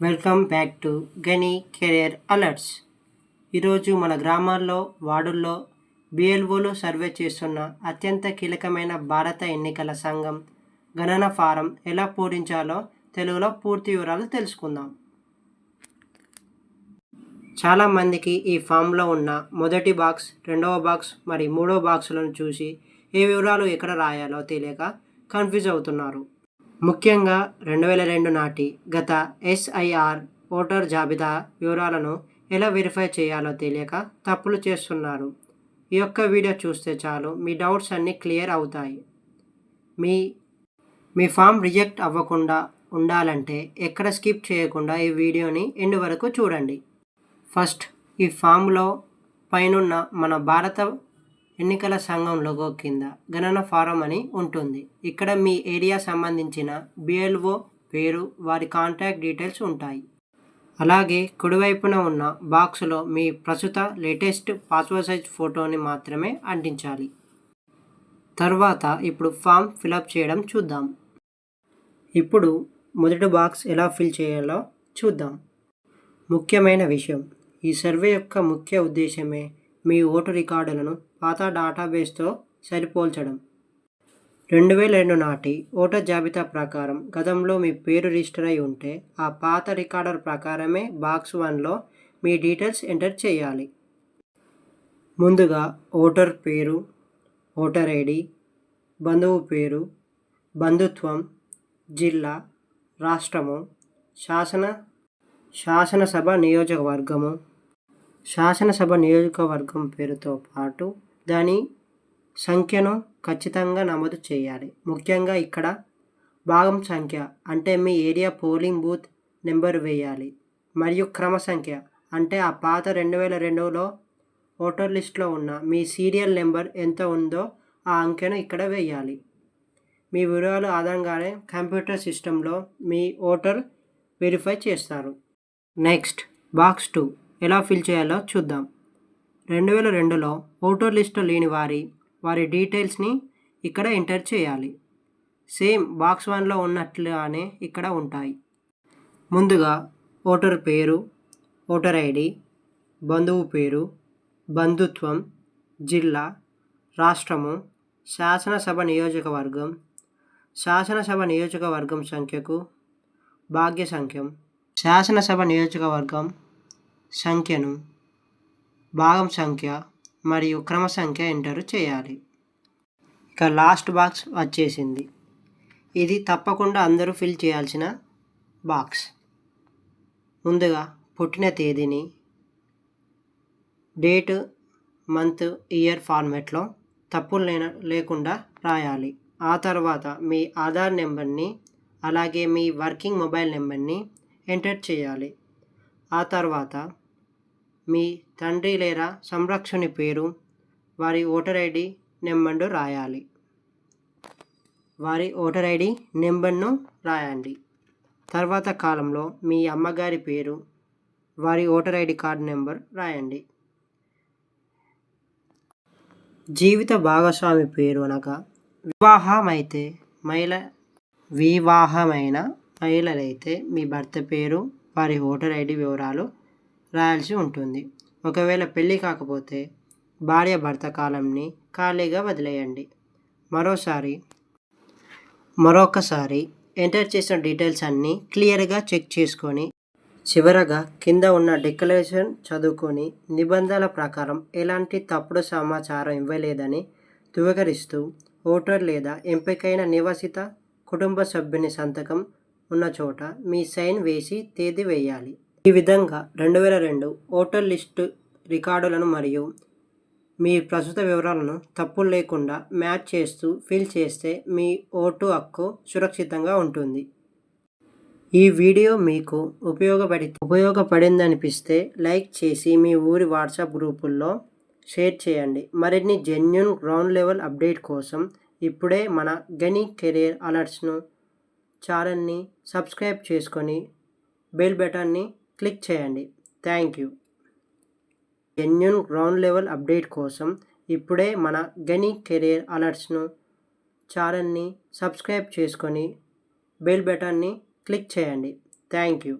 Welcome back to గని career alerts. ఈరోజు మన గ్రామాల్లో వార్డుల్లో బిఎల్ఓలు సర్వే చేస్తున్న అత్యంత కీలకమైన భారత ఎన్నికల సంఘం గణన ఫారం ఎలా పూరించాలో తెలుగులో పూర్తి వివరాలు తెలుసుకుందాం. చాలామందికి ఈ ఫామ్లో ఉన్న మొదటి బాక్స్, రెండవ బాక్స్ మరియు మూడవ బాక్సులను చూసి ఏ వివరాలు ఎక్కడ రాయాలో తెలియక కన్ఫ్యూజ్ అవుతున్నారు. ముఖ్యంగా 2002 నాటి గత ఎస్ఐఆర్ ఓటర్ జాబితా వివరాలను ఎలా వెరిఫై చేయాలో తెలియక తప్పులు చేస్తున్నారు. ఈ యొక్క వీడియో చూస్తే చాలు మీ డౌట్స్ అన్నీ క్లియర్ అవుతాయి. మీ ఫామ్ రిజెక్ట్ అవ్వకుండా ఉండాలంటే ఎక్కడ స్కిప్ చేయకుండా ఈ వీడియోని ఎండ్ వరకు చూడండి. ఫస్ట్, ఈ ఫామ్లో పైనున్న మన భారత ఎన్నికల సంఘం లోగో కింద గణన ఫారం అని ఉంటుంది. ఇక్కడ మీ ఏరియా సంబంధించిన బిఎల్ఓ పేరు, వారి కాంటాక్ట్ డీటెయిల్స్ ఉంటాయి. అలాగే కుడివైపున ఉన్న బాక్సులో మీ ప్రస్తుత లేటెస్ట్ పాస్పోర్ట్ సైజ్ ఫోటోని మాత్రమే అంటించాలి. తర్వాత ఇప్పుడు ఫామ్ ఫిలప్ చేయడం చూద్దాం. ఇప్పుడు మొదటి బాక్స్ ఎలా ఫిల్ చేయాలో చూద్దాం. ముఖ్యమైన విషయం, ఈ సర్వే యొక్క ముఖ్య ఉద్దేశమే మీ ఓటు రికార్డులను పాత డేటాబేస్తో సరిపోల్చడం. 2002 నాటి ఓటర్ జాబితా ప్రకారం గతంలో మీ పేరు రిజిస్టర్ అయి ఉంటే ఆ పాత రికార్డర్ ప్రకారమే బాక్స్ 1లో మీ డీటెయిల్స్ ఎంటర్ చేయాలి. ముందుగా ఓటర్ పేరు, ఓటర్ ఐడి, బంధువు పేరు, బంధుత్వం, జిల్లా, రాష్ట్రము, శాసనసభ నియోజకవర్గము, శాసనసభ నియోజకవర్గం పేరుతో పాటు దాని సంఖ్యను ఖచ్చితంగా నమోదు చేయాలి. ముఖ్యంగా ఇక్కడ భాగం సంఖ్య అంటే మీ ఏరియా పోలింగ్ బూత్ నెంబర్ వేయాలి. మరియు క్రమ సంఖ్య అంటే ఆ పాత 2002లో ఓటర్ లిస్ట్లో ఉన్న మీ సీరియల్ నెంబర్ ఎంత ఉందో ఆ అంకెను ఇక్కడ వేయాలి. మీ వివరాలు ఆధారంగానే కంప్యూటర్ సిస్టంలో మీ ఓటర్ వెరిఫై చేస్తారు. నెక్స్ట్, బాక్స్ 2 ఎలా ఫిల్ చేయాలో చూద్దాం. 2002లో ఓటర్ లిస్టు లేని వారి డీటెయిల్స్ని ఇక్కడ ఎంటర్ చేయాలి. సేమ్ బాక్స్ 1లో ఉన్నట్లుగానే ఇక్కడ ఉంటాయి. ముందుగా ఓటర్ పేరు, ఓటర్ ఐడి, బంధువు పేరు, బంధుత్వం, జిల్లా, రాష్ట్రము, శాసనసభ నియోజకవర్గం, శాసనసభ నియోజకవర్గం సంఖ్యకు భాగ్య సంఖ్యం, శాసనసభ నియోజకవర్గం సంఖ్యను భాగం సంఖ్య మరియు క్రమ సంఖ్య ఎంటర్ చేయాలి. ఇక లాస్ట్ బాక్స్ వచ్చేసింది. ఇది తప్పకుండా అందరూ ఫిల్ చేయాల్సిన బాక్స్. ముందుగా పుట్టిన తేదీని డేట్, మంత్, ఇయర్ ఫార్మాట్లో తప్పులు లేకుండా రాయాలి. ఆ తర్వాత మీ ఆధార్ నెంబర్ని అలాగే మీ వర్కింగ్ మొబైల్ నెంబర్ని ఎంటర్ చేయాలి. ఆ తర్వాత మీ తండ్రి లేదా సంరక్షకుని పేరు, వారి ఓటర్ ఐడి నెంబర్ను రాయాలి. తర్వాత కాలంలో మీ అమ్మగారి పేరు, వారి ఓటర్ ఐడి కార్డు నెంబర్ రాయండి. జీవిత భాగస్వామి పేరు అనగా వివాహమైన మహిళలైతే మీ భర్త పేరు, వారి ఓటర్ ఐడి వివరాలు రాయాల్సి ఉంటుంది. ఒకవేళ పెళ్ళి కాకపోతే భార్య భర్త కాలంని ఖాళీగా వదిలేయండి. మరొకసారి ఎంటర్ చేసిన డీటెయిల్స్ అన్నీ క్లియర్గా చెక్ చేసుకొని చివరగా కింద ఉన్న డిక్లరేషన్ చదువుకొని నిబంధనల ప్రకారం ఎలాంటి తప్పుడు సమాచారం ఇవ్వలేదని ధృవీకరిస్తూ ఓటర్ లేదా ఎంపికైన నివాసిత కుటుంబ సభ్యుని సంతకం ఉన్న చోట మీ సైన్ వేసి తేదీ వేయాలి. ఈ విధంగా 2002 ఓటర్ లిస్టు రికార్డులను మరియు మీ ప్రస్తుత వివరాలను తప్పులు లేకుండా మ్యాచ్ చేస్తూ ఫిల్ చేస్తే మీ ఓటు హక్కు సురక్షితంగా ఉంటుంది. ఈ వీడియో మీకు ఉపయోగపడిందనిపిస్తే లైక్ చేసి మీ ఊరి వాట్సాప్ గ్రూపుల్లో షేర్ చేయండి. మరిన్ని జెన్యూన్ గ్రౌండ్ లెవెల్ అప్డేట్ కోసం ఇప్పుడే మన గని కెరియర్ అలర్ట్స్ను ఛానల్ని సబ్స్క్రైబ్ చేసుకొని బెల్ బటన్ని క్లిక్ చేయండి. Thank you. Genuine ground level update కోసం ఇప్పుడే మన గని కెరియర్ అలర్ట్స్ను ఛానల్ని సబ్స్క్రైబ్ చేసుకొని బెల్ బటన్ని క్లిక్ చేయండి. Thank you.